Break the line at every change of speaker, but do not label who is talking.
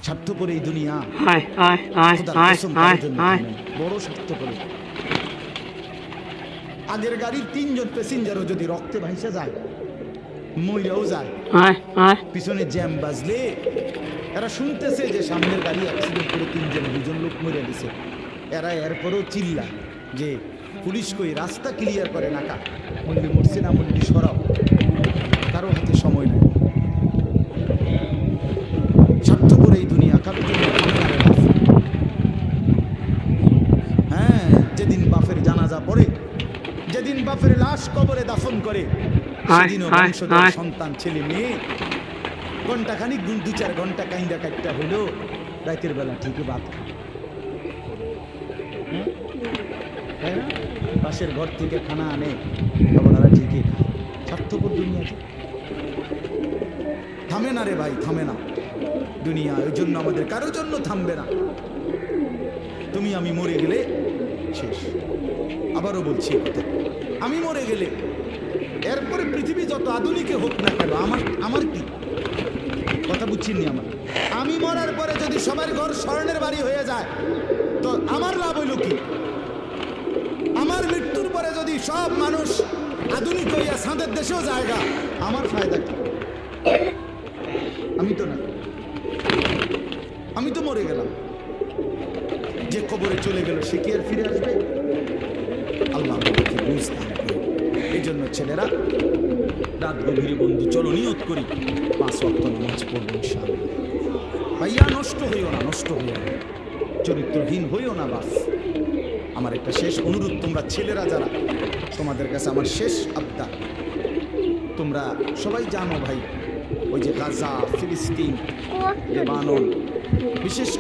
স্বার্থপর এই দুনিয়া, বড় স্বার্থপর। আগের গাড়ির 3 জন প্যাসেঞ্জারও যদি রক্তে ভাইসা যায়, মইরাও যায়, পিছনে জ্যাম বাজলে এরা শুনতেছে যে সামনের গাড়ি অ্যাক্সিডেন্ট করে 3 জন 2 জন লোক মরে দিছে, এরা এরপরও চিল্লায় যে পুলিশ কই, রাস্তা ক্লিয়ার করে নাকা, মন্ডি মরছে না, মন্ডি সরাও। কারো হাতে সময় নেই। স্বার্থপর এই দুনিয়া, কারোর জন্য হ্যাঁ, যেদিন বাপের জানাজা পড়ে, যেদিন বাপের লাশ কবরে দাফন করে, সেদিনও বংশধর সন্তান ছেলে মেয়ে ঘন্টাখানিক 2-4 ঘন্টা কাইন্দা কাটটা হইলো রাতের বেলা ঠিকই বাদ খায়। পাশের ঘর থেকে খানা আনে, ওনারা ঠিকই খায়। স্বার্থপর দুনিয়া থামে না রে ভাই, থামে না দুনিয়া। ওই জন্য আমাদের কারোর জন্য থামবে না। তুমি আমি মরে গেলে শেষ। আবারও বলছি কথা, আমি মরে গেলে এরপরে পৃথিবী যত আধুনিকে হোক না কেন, আমার কি কথা বুঝছিনি? আমি মরার পরে যদি সবার ঘর স্বর্ণের বাড়ি হয়ে যায় তো আমার লাভ হইল কি? আমার মৃত্যুর পরে যদি সব মানুষ আধুনিক হইয়া সাঁদের দেশেও জায়গা, আমার ফায়দা কি? আমি তো না, আমি তো মরে গেলাম। যে কবরে চলে গেল সে কি আর ফিরে আসবে? আল্লাহ আমাদেরকে বুঝতে হবে। এই জন্য ছেলেরা, রাত গভীরে বন্ধু চলো নিয়ত করি 5 ওয়াক্ত নামাজ পড়বো ইনশাআল্লাহ। ভাইয়া নষ্ট হইও না, নষ্ট হইও না, চরিত্রহীন হইও না। বাস আমার একটা শেষ অনুরোধ, তোমরা ছেলেরা যারা, তোমাদের কাছে আমার শেষ আবদার, তোমরা সবাই জানো ভাই, ওই যে গাজা, ফিলিস্তিন, লেবানন, বিশেষ